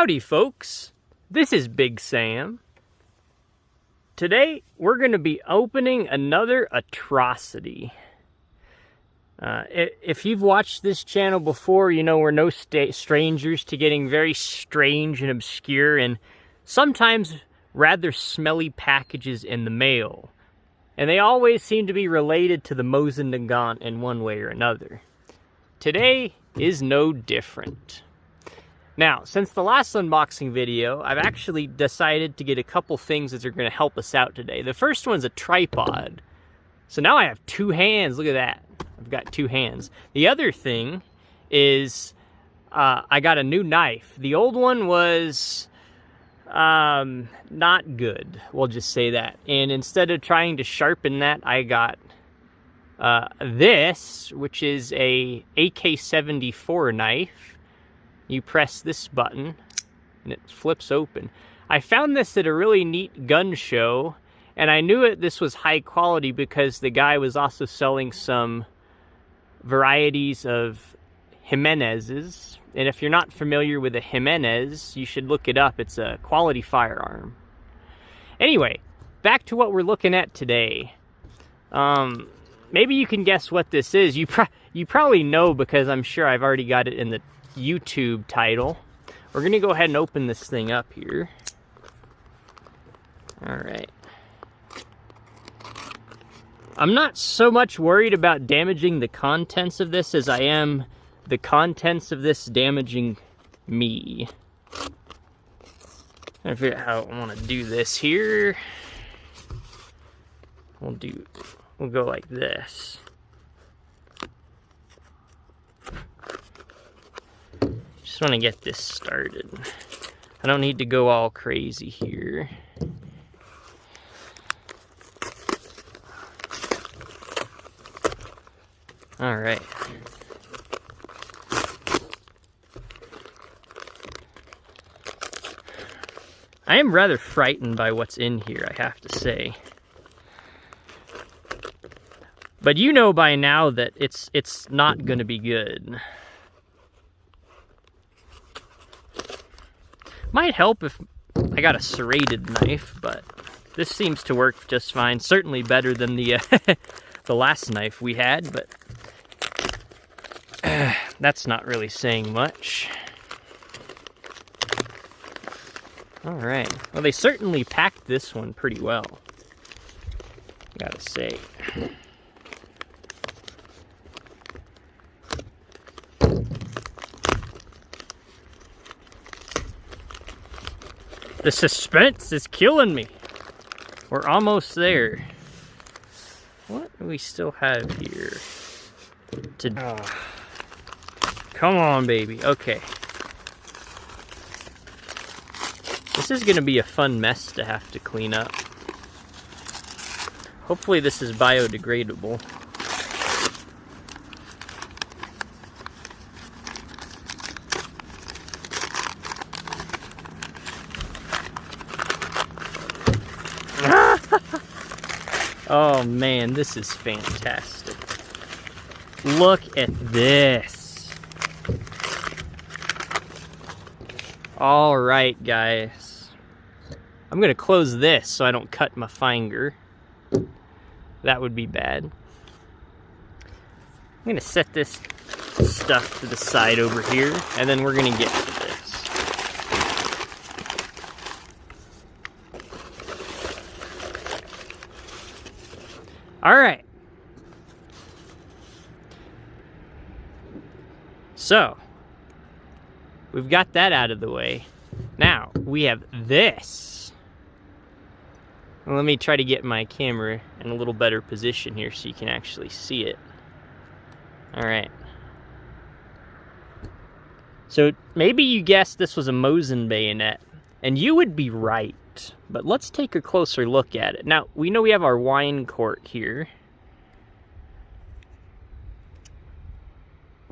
Howdy folks, this is Big Sam. Today we're going to be opening another atrocity. If you've watched this channel before, you know we're no strangers to getting very strange and obscure and sometimes rather smelly packages in the mail. And they always seem to be related to the Mosin Nagant in one way or another. Today is no different. Now, since the last unboxing video, I've actually decided to get a couple things that are going to help us out today. The first one's a tripod. So now I have two hands. Look at that. I've got two hands. The other thing is I got a new knife. The old one was not good. We'll just say that. And instead of trying to sharpen that, I got this, which is a AK-74 knife. You press this button and it flips open. I found this at a really neat gun show, and I knew this was high quality because the guy was also selling some varieties of Jimenez's. And if you're not familiar with a Jimenez, you should look it up. It's a quality firearm. Anyway, back to what we're looking at today. Maybe you can guess what this is. You probably know because I'm sure I've already got it in the YouTube title. We're gonna go ahead and open this thing up here. Alright. I'm not so much worried about damaging the contents of this as I am the contents of this damaging me. I figure out how I want to do this here. We'll go like this. Just want to get this started. I don't need to go all crazy here. All right. I am rather frightened by what's in here, I have to say. But you know by now that it's not going to be good. Might help if I got a serrated knife, but this seems to work just fine. Certainly better than the the last knife we had, but that's not really saying much. All right. Well, they certainly packed this one pretty well, gotta say. The suspense is killing me. We're almost there. What do we still have here? Come on, baby. Okay. This is going to be a fun mess to have to clean up. Hopefully this is biodegradable. Oh man, this is fantastic. Look at this. All right, guys. I'm going to close this so I don't cut my finger. That would be bad. I'm going to set this stuff to the side over here, and then we're going to get to this. All right. So, we've got that out of the way. Now, we have this. Well, let me try to get my camera in a little better position here so you can actually see it. All right. So, maybe you guessed this was a Mosin bayonet, and you would be right. But let's take a closer look at it. Now, we know we have our wine cork here.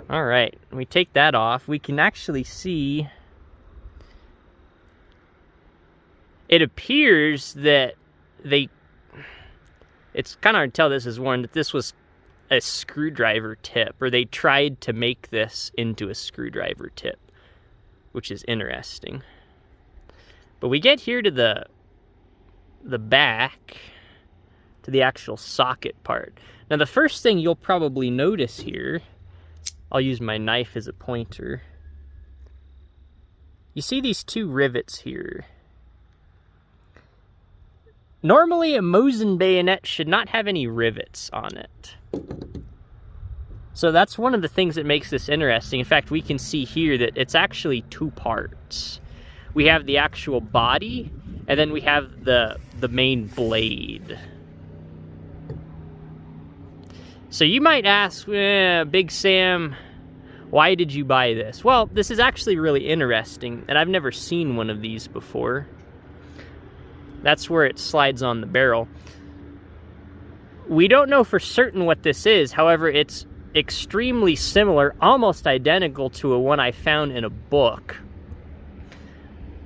All right, we take that off. We can actually see it appears that it's kind of hard to tell this is one, that this was a screwdriver tip, or they tried to make this into a screwdriver tip, which is interesting. But we get here to the back, to the actual socket part. Now the first thing you'll probably notice here, I'll use my knife as a pointer. You see these two rivets here. Normally a Mosin bayonet should not have any rivets on it. So that's one of the things that makes this interesting. In fact, we can see here that it's actually two parts. We have the actual body, and then we have the main blade. So you might ask, Big Sam, why did you buy this? Well, this is actually really interesting, and I've never seen one of these before. That's where it slides on the barrel. We don't know for certain what this is. However, it's extremely similar, almost identical to a one I found in a book.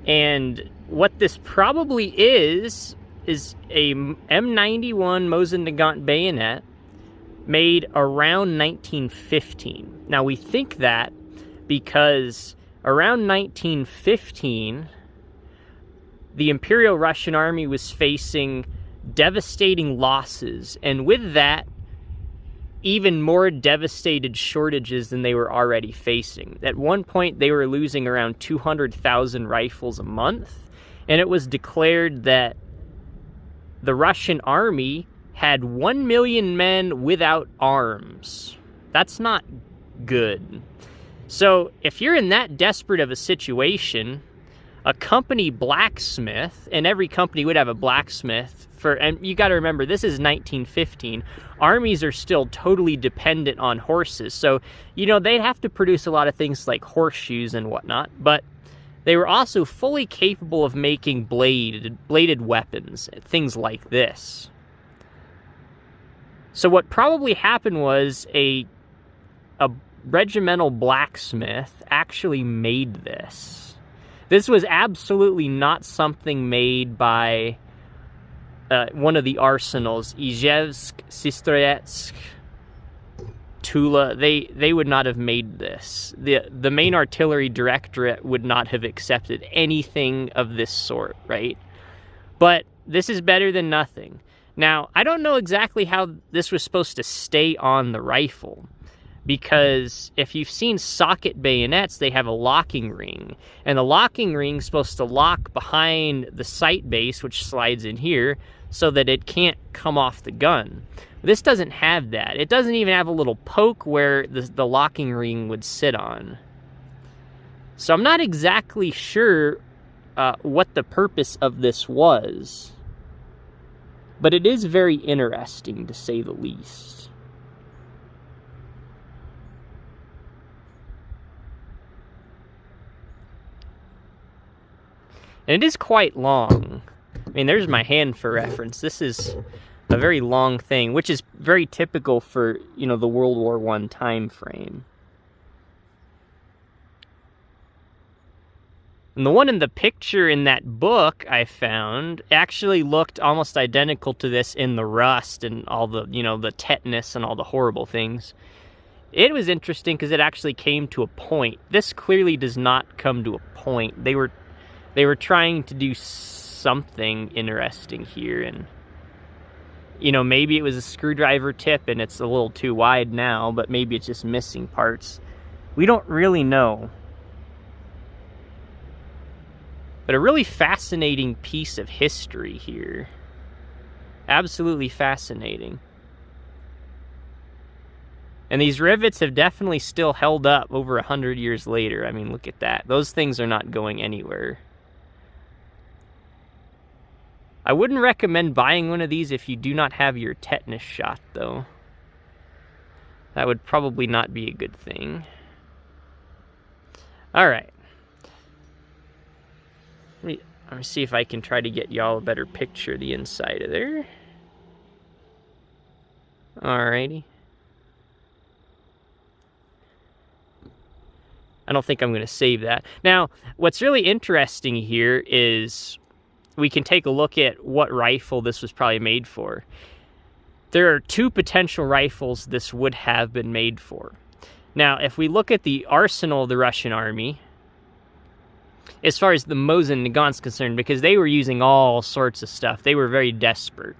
And what this probably is a M91 Mosin Nagant bayonet made around 1915. Now we think that because around 1915, the Imperial Russian Army was facing devastating losses, and with that, even more devastated shortages than they were already facing. At one point, they were losing around 200,000 rifles a month, and it was declared that the Russian army had 1 million men without arms. That's not good. So if you're in that desperate of a situation, a company blacksmith, and every company would have a blacksmith, and you got to remember, this is 1915. Armies are still totally dependent on horses. So, you know, they'd have to produce a lot of things like horseshoes and whatnot, but they were also fully capable of making bladed weapons, things like this. So what probably happened was a regimental blacksmith actually made this. This was absolutely not something made by one of the arsenals, Izhevsk, Sistroyetsk, Tula. They would not have made this. The main artillery directorate would not have accepted anything of this sort, right? But this is better than nothing. Now, I don't know exactly how this was supposed to stay on the rifle, because if you've seen socket bayonets, they have a locking ring, and the locking ring is supposed to lock behind the sight base, which slides in here, so that it can't come off the gun. This doesn't have that. It doesn't even have a little poke where the locking ring would sit on. So I'm not exactly sure what the purpose of this was, but it is very interesting, to say the least. And it is quite long. I mean, there's my hand for reference. This is a very long thing, which is very typical for, you know, the World War I time frame. And the one in the picture in that book I found actually looked almost identical to this in the rust and all the, you know, the tetanus and all the horrible things. It was interesting because it actually came to a point. This clearly does not come to a point. They were trying to do something interesting here, and, you know, maybe it was a screwdriver tip and it's a little too wide now, but maybe it's just missing parts. We don't really know. But a really fascinating piece of history here. Absolutely fascinating. And these rivets have definitely still held up over 100 years later. I mean, look at that. Those things are not going anywhere. I wouldn't recommend buying one of these if you do not have your tetanus shot, though. That would probably not be a good thing. Alright. Let me see if I can try to get y'all a better picture of the inside of there. Alrighty. I don't think I'm going to save that. Now, what's really interesting here is we can take a look at what rifle this was probably made for. There are two potential rifles this would have been made for. Now, if we look at the arsenal of the Russian army, as far as the Mosin Nagant's concerned, because they were using all sorts of stuff. They were very desperate.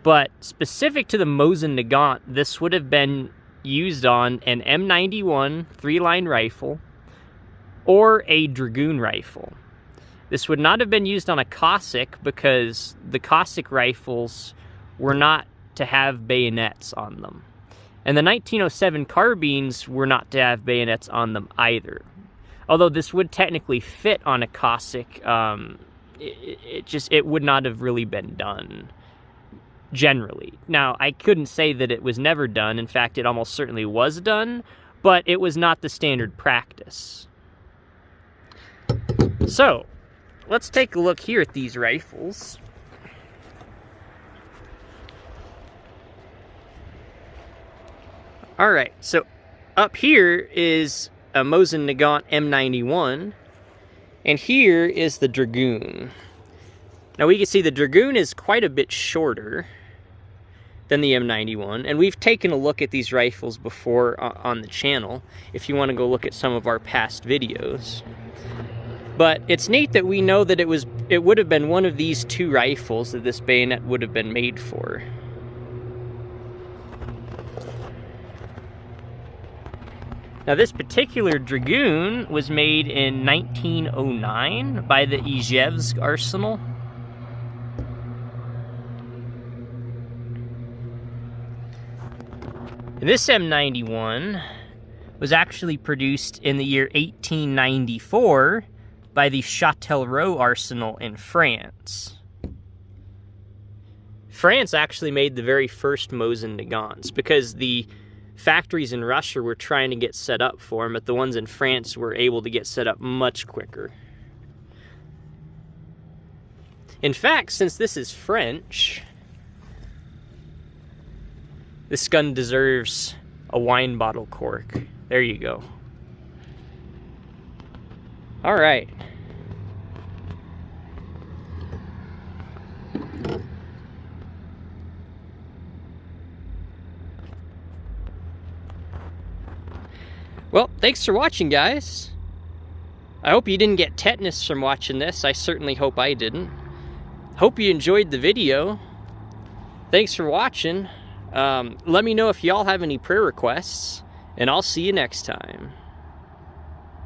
But specific to the Mosin Nagant, this would have been used on an M91 3-line rifle or a Dragoon rifle. This would not have been used on a Cossack because the Cossack rifles were not to have bayonets on them. And the 1907 carbines were not to have bayonets on them either. Although this would technically fit on a Cossack, it would not have really been done generally. Now, I couldn't say that it was never done. In fact, it almost certainly was done, but it was not the standard practice. So, let's take a look here at these rifles. Alright, so up here is a Mosin Nagant M91, and here is the Dragoon. Now we can see the Dragoon is quite a bit shorter than the M91, and we've taken a look at these rifles before on the channel, if you want to go look at some of our past videos. But it's neat that we know that it would have been one of these two rifles that this bayonet would have been made for. Now this particular Dragoon was made in 1909 by the Ersatz arsenal. And this M91 was actually produced in the year 1894 by the Châtellerault arsenal in France. France actually made the very first Mosin Nagants because the factories in Russia were trying to get set up for them, but the ones in France were able to get set up much quicker. In fact, since this is French, this gun deserves a wine bottle cork. There you go. All right. Well, thanks for watching, guys. I hope you didn't get tetanus from watching this. I certainly hope I didn't. Hope you enjoyed the video. Thanks for watching. Let me know if y'all have any prayer requests, and I'll see you next time.